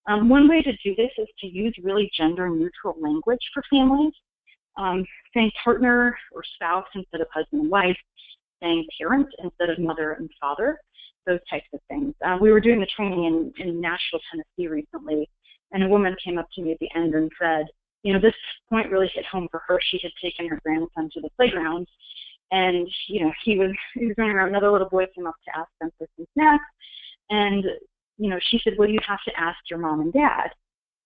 One way to do this is to use really gender-neutral language for families, saying partner or spouse instead of husband and wife, saying parent instead of mother and father, those types of things. We were doing the training in Nashville, Tennessee recently, and a woman came up to me at the end and said, you know, this point really hit home for her. She had taken her grandson to the playground, and, you know, he was running around. Another little boy came up to ask them for some snacks, and, you know, she said, well, you have to ask your mom and dad.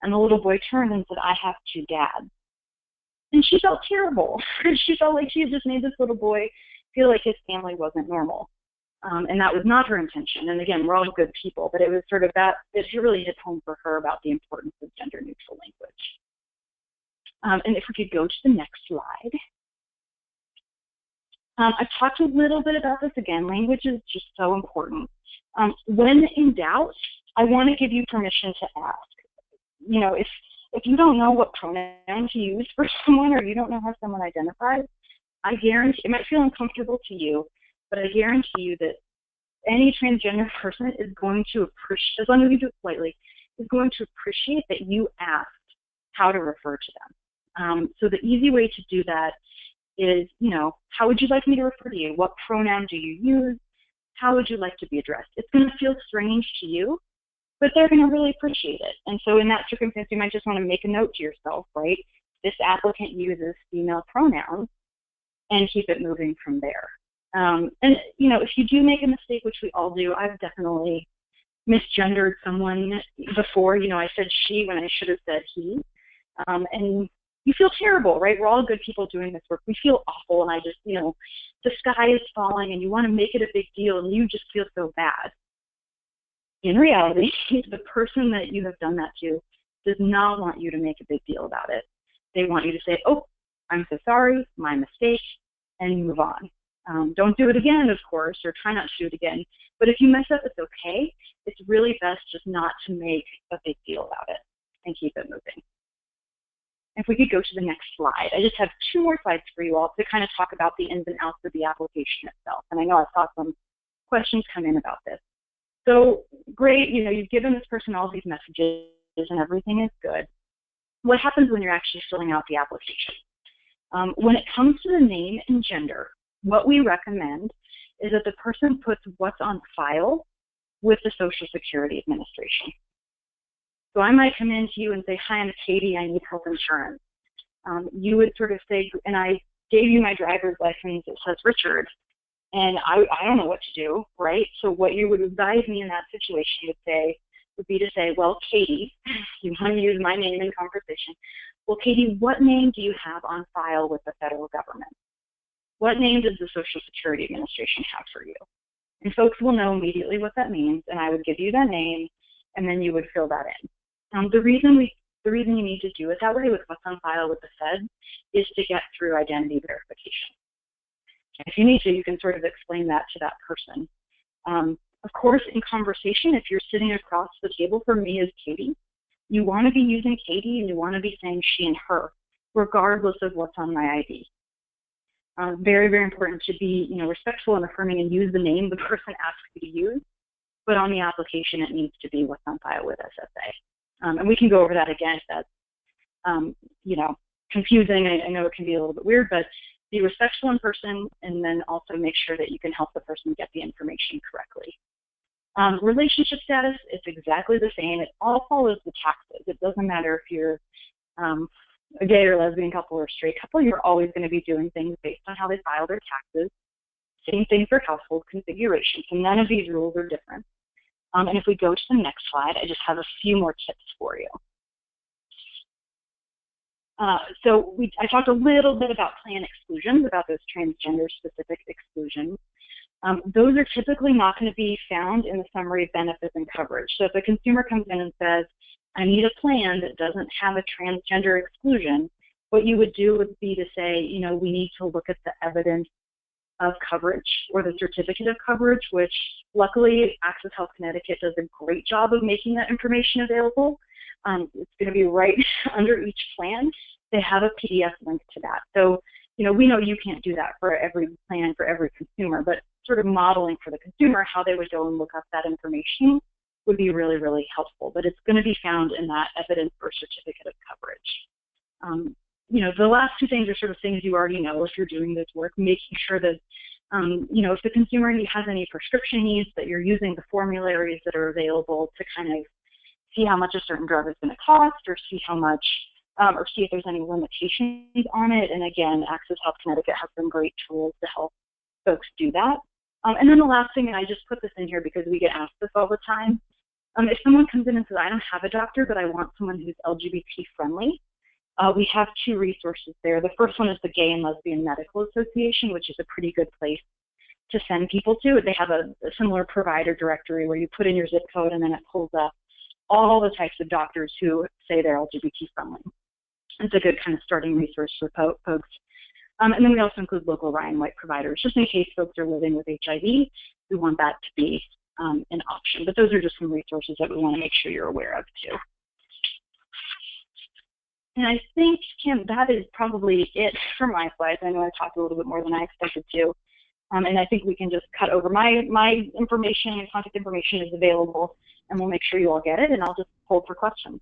And the little boy turned and said, I have two dads. And she felt terrible. She felt like she had just made this little boy feel like his family wasn't normal. And that was not her intention. And again, we're all good people, but it was sort of that, it really hit home for her about the importance of gender-neutral language. And if we could go to the next slide. I've talked a little bit about this again. Language is just so important. When in doubt, I want to give you permission to ask. You know, if you don't know what pronoun to use for someone, or you don't know how someone identifies, I guarantee, it might feel uncomfortable to you, but I guarantee you that any transgender person is going to appreciate, as long as you do it politely, is going to appreciate that you asked how to refer to them. So the easy way to do that is, you know, how would you like me to refer to you? What pronoun do you use? How would you like to be addressed? It's going to feel strange to you, but they're going to really appreciate it. And so in that circumstance, you might just want to make a note to yourself, right? This applicant uses female pronouns, and keep it moving from there. And, if you do make a mistake, which we all do, I've definitely misgendered someone before. I said she when I should have said he. And you feel terrible, right? We're all good people doing this work. We feel awful, and I just, the sky is falling, and you want to make it a big deal, and you just feel so bad. In reality, the person that you have done that to does not want you to make a big deal about it. They want you to say, oh, I'm so sorry, my mistake, and move on. Don't do it again, of course, or try not to do it again. But if you mess up, it's okay. It's really best just not to make a big deal about it and keep it moving. If we could go to the next slide. I just have 2 more slides for you all to kind of talk about the ins and outs of the application itself. And I know I saw some questions come in about this. So great, you've given this person all these messages and everything is good. What happens when you're actually filling out the application? When it comes to the name and gender, what we recommend is that the person puts what's on file with the Social Security Administration. So I might come in to you and say, hi, I'm Katie, I need health insurance. You would sort of say, and I gave you my driver's license, it says Richard, and I don't know what to do, right? So what you would advise me in that situation would be to say, well, Katie, you want to use my name in conversation. Well, Katie, what name do you have on file with the federal government? What name does the Social Security Administration have for you? And folks will know immediately what that means, and I would give you that name, and then you would fill that in. The reason you need to do it that way with what's on file with the Fed is to get through identity verification. If you need to, you can sort of explain that to that person. Of course, in conversation, if you're sitting across the table from me as Katie, you want to be using Katie and you want to be saying she and her, regardless of what's on my ID. Very, very important to be, respectful and affirming and use the name the person asks you to use. But on the application, it needs to be what's on file with SSA. And we can go over that again if that's, confusing. I know it can be a little bit weird, but be respectful in person and then also make sure that you can help the person get the information correctly. Relationship status, it's exactly the same. It all follows the taxes. It doesn't matter if you're a gay or lesbian couple or straight couple, you're always going to be doing things based on how they file their taxes. Same thing for household configuration. So none of these rules are different. And if we go to the next slide, I just have a few more tips for you. I talked a little bit about plan exclusions, about those transgender-specific exclusions. Those are typically not going to be found in the summary of benefits and coverage. So if a consumer comes in and says, I need a plan that doesn't have a transgender exclusion, what you would do would be to say, we need to look at the evidence of coverage or the certificate of coverage, which luckily Access Health Connecticut does a great job of making that information available. It's going to be right under each plan. They have a PDF link to that. So, we know you can't do that for every plan, for every consumer, but sort of modeling for the consumer how they would go and look up that information would be really, really helpful. But it's going to be found in that evidence or certificate of coverage. The last 2 things are sort of things you already know if you're doing this work, making sure that, if the consumer has any prescription needs, that you're using the formularies that are available to kind of see how much a certain drug is going to cost or see how much, or see if there's any limitations on it. And again, Access Health Connecticut has some great tools to help folks do that. And then the last thing, and I just put this in here because we get asked this all the time, if someone comes in and says, I don't have a doctor, but I want someone who's LGBT friendly, we have 2 resources there. The first one is the Gay and Lesbian Medical Association, which is a pretty good place to send people to. They have a similar provider directory where you put in your zip code and then it pulls up all the types of doctors who say they're LGBT friendly. It's a good kind of starting resource for folks. And then we also include local Ryan White providers, just in case folks are living with HIV. We want that to be an option. But those are just some resources that we want to make sure you're aware of too. And I think, Kim, that is probably it for my slides. I know I talked a little bit more than I expected to. And I think we can just cut over. My information and contact information is available, and we'll make sure you all get it, and I'll just hold for questions.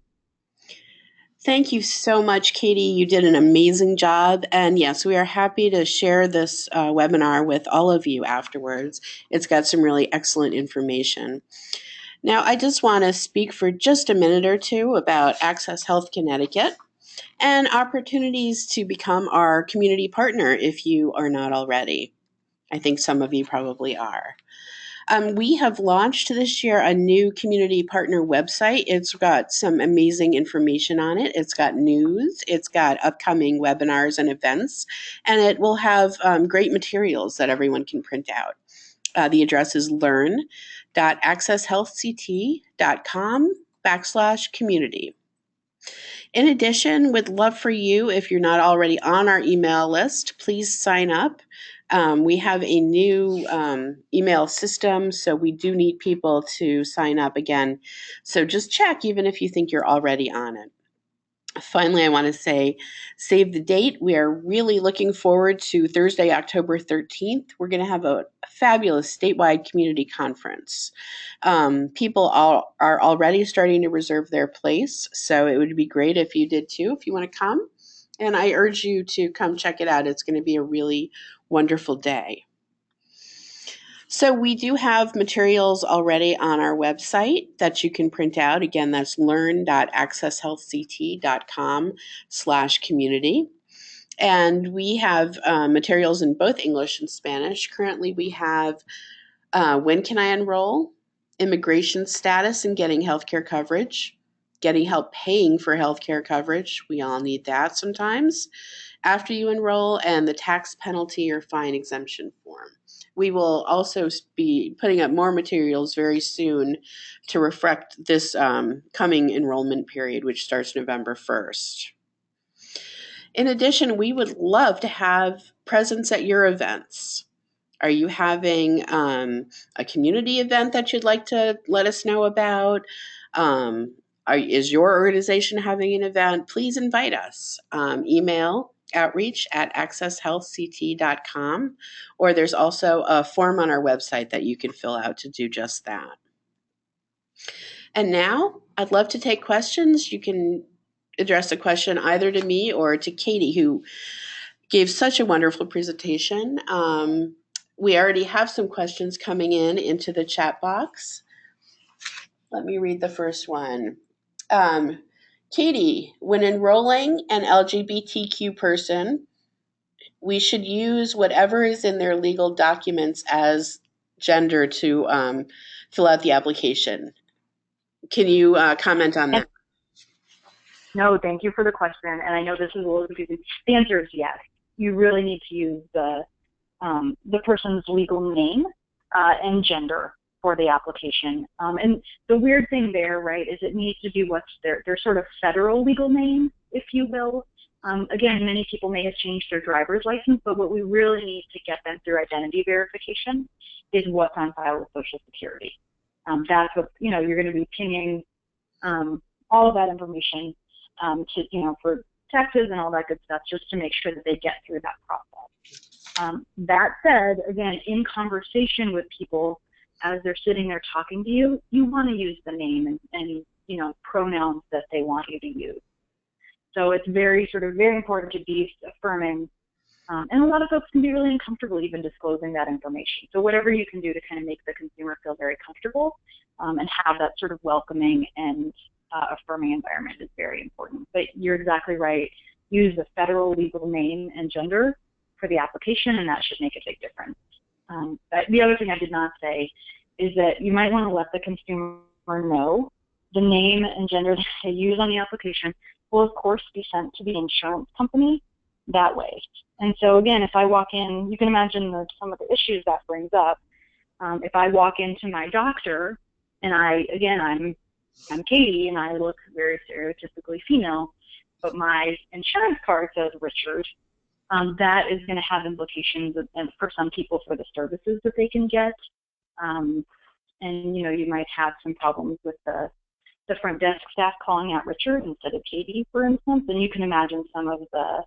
Thank you so much, Katie. You did an amazing job. And yes, we are happy to share this webinar with all of you afterwards. It's got some really excellent information. Now, I just want to speak for just a minute or two about Access Health Connecticut and opportunities to become our community partner if you are not already. I think some of you probably are. We have launched this year a new community partner website. It's got some amazing information on it. It's got news, it's got upcoming webinars and events, and it will have great materials that everyone can print out. The address is learn.accesshealthct.com/community. In addition, we'd love for you, if you're not already on our email list, please sign up. We have a new email system, so we do need people to sign up again. So just check, even if you think you're already on it. Finally, I want to say, save the date. We are really looking forward to Thursday, October 13th. We're going to have a fabulous statewide community conference. People are already starting to reserve their place, so it would be great if you did too, if you want to come. And I urge you to come check it out. It's going to be a really wonderful day. So we do have materials already on our website that you can print out. Again, that's learn.accesshealthct.com/community. And we have materials in both English and Spanish. Currently, we have When Can I Enroll? Immigration Status and Getting Healthcare Coverage. Getting Help Paying for Healthcare Coverage. We all need that sometimes. After you enroll, and the tax penalty or fine exemption form. We will also be putting up more materials very soon to reflect this coming enrollment period, which starts November 1st. In addition, we would love to have presence at your events. Are you having a community event that you'd like to let us know about? Is your organization having an event? Please invite us. Email outreach@accesshealthct.com, or there's also a form on our website that you can fill out to do just that. And now I'd love to take questions. You can address a question either to me or to Katie, who gave such a wonderful presentation. We already have some questions coming into the chat box. Let me read the first one. Katie, when enrolling an LGBTQ person, we should use whatever is in their legal documents as gender to fill out the application. Can you comment on that? No, thank you for the question. And I know this is a little confusing. The answer is yes. You really need to use the person's legal name and gender for the application. And the weird thing there, right, is it needs to be what's their sort of federal legal name, if you will. Again, many people may have changed their driver's license, but what we really need to get them through identity verification is what's on file with Social Security. That's what, you're going to be pinging all of that information to, for taxes and all that good stuff, just to make sure that they get through that process. That said, again, in conversation with people, as they're sitting there talking to you, you want to use the name and pronouns that they want you to use. So it's very important to be affirming. And a lot of folks can be really uncomfortable even disclosing that information. So whatever you can do to kind of make the consumer feel very comfortable and have that sort of welcoming and affirming environment is very important. But you're exactly right. Use the federal legal name and gender for the application, and that should make a big difference. The other thing I did not say is that you might want to let the consumer know the name and gender that they use on the application will, of course, be sent to the insurance company that way. And so, again, if I walk in, you can imagine some of the issues that brings up. If I walk into my doctor and I'm Katie and I look very stereotypically female, but my insurance card says Richard, that is going to have implications for some people for the services that they can get. And, you might have some problems with the front desk staff calling out Richard instead of Katie, for instance, and you can imagine some of the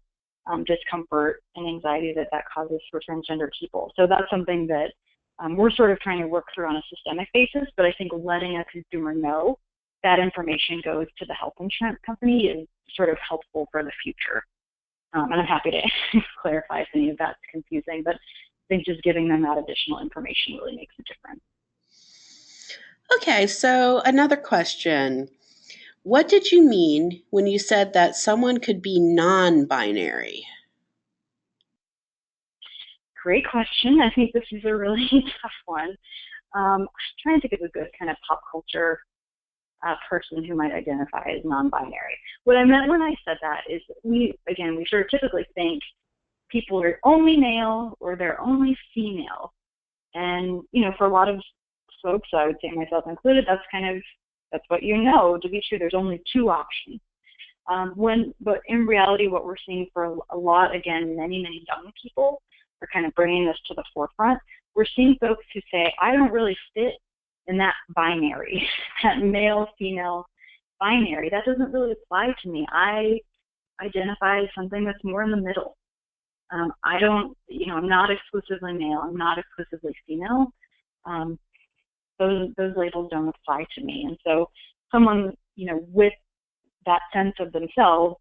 discomfort and anxiety that causes for transgender people. So that's something that we're sort of trying to work through on a systemic basis, but I think letting a consumer know that information goes to the health insurance company is sort of helpful for the future. And I'm happy to clarify if any of that's confusing, but I think just giving them that additional information really makes a difference. Okay, so another question. What did you mean when you said that someone could be non-binary? Great question. I think this is a really tough one. I'm trying to think of a good kind of pop culture person who might identify as non-binary. What I meant when I said that is we sort of typically think people are only male or they're only female. And, for a lot of folks, I would say myself included, that's what to be true. There's only two options. But in reality, what we're seeing for a lot, again, many, many young people are kind of bringing this to the forefront. We're seeing folks who say, I don't really fit in that binary, that male, female binary. That doesn't really apply to me. I identify as something that's more in the middle. I don't, I'm not exclusively male. I'm not exclusively female. Those labels don't apply to me. And so someone, with that sense of themselves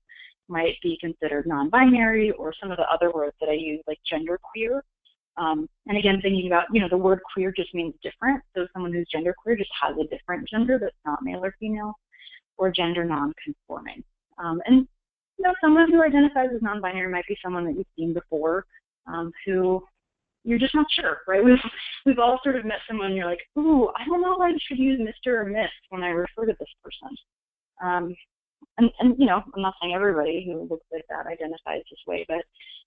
might be considered non-binary, or some of the other words that I use, like genderqueer. And again, thinking about, the word queer just means different. So someone who's genderqueer just has a different gender that's not male or female, or gender non-conforming. And someone who identifies as non-binary might be someone that you've seen before, who you're just not sure, right? We've all sort of met someone and you're like, ooh, I don't know if I should use Mr. or Miss when I refer to this person. And I'm not saying everybody who looks like that identifies this way, but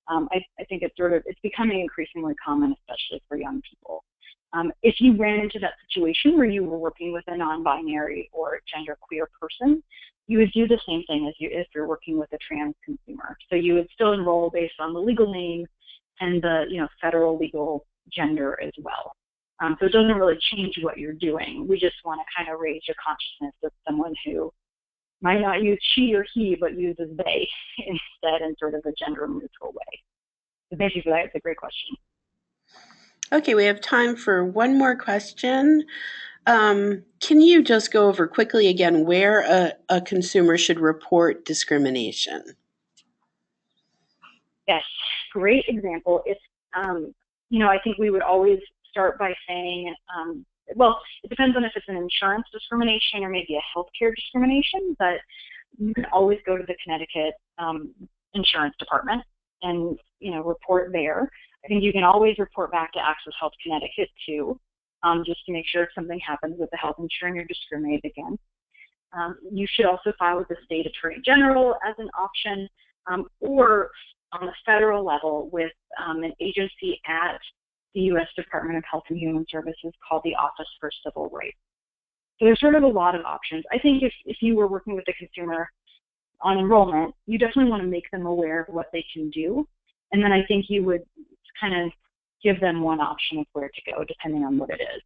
I think it's becoming increasingly common, especially for young people. If you ran into that situation where you were working with a non-binary or genderqueer person, you would do the same thing as if you're working with a trans consumer. So you would still enroll based on the legal name and the federal legal gender as well. So it doesn't really change what you're doing. We just want to kind of raise your consciousness of someone who might not use she or he, but uses they instead in sort of a gender neutral way. So thank you for that. It's a great question. Okay, we have time for one more question. Can you just go over quickly again where a consumer should report discrimination? Yes, great example. It's, I think we would always start by saying, well, it depends on if it's an insurance discrimination or maybe a healthcare discrimination, but you can always go to the Connecticut insurance department and, report there. I think you can always report back to Access Health Connecticut too, just to make sure if something happens with the health insurer you're discriminated against. You should also file with the state attorney general as an option, or on the federal level with an agency at the U.S. Department of Health and Human Services called the Office for Civil Rights. So there's sort of a lot of options. I think if you were working with a consumer on enrollment, you definitely want to make them aware of what they can do. And then I think you would kind of give them one option of where to go, depending on what it is.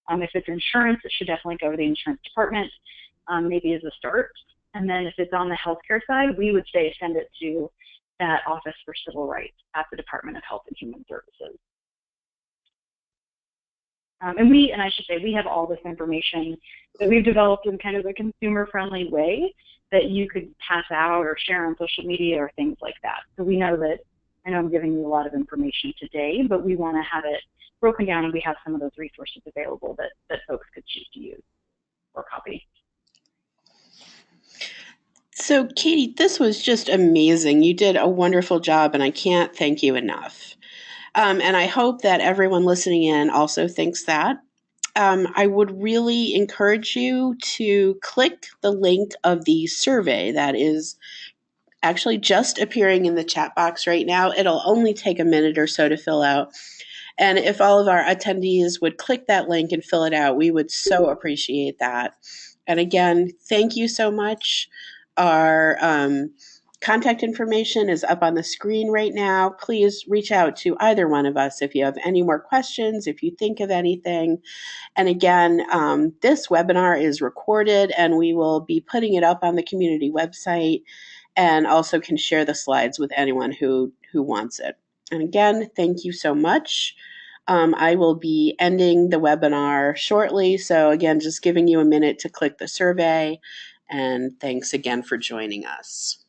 If it's insurance, it should definitely go to the insurance department, maybe as a start. And then if it's on the healthcare side, we would say send it to that Office for Civil Rights at the Department of Health and Human Services. And I should say, we have all this information that we've developed in kind of a consumer-friendly way that you could pass out or share on social media or things like that. So we know that, I know I'm giving you a lot of information today, but we want to have it broken down, and we have some of those resources available that folks could choose to use or copy. So, Katie, this was just amazing. You did a wonderful job, and I can't thank you enough. And I hope that everyone listening in also thinks that. I would really encourage you to click the link of the survey that is actually just appearing in the chat box right now. It'll only take a minute or so to fill out. And if all of our attendees would click that link and fill it out, we would so appreciate that. And again, thank you so much. Our contact information is up on the screen right now. Please reach out to either one of us if you have any more questions, if you think of anything. And again, this webinar is recorded, and we will be putting it up on the community website, and also can share the slides with anyone who wants it. And again, thank you so much. I will be ending the webinar shortly. So again, just giving you a minute to click the survey. And thanks again for joining us.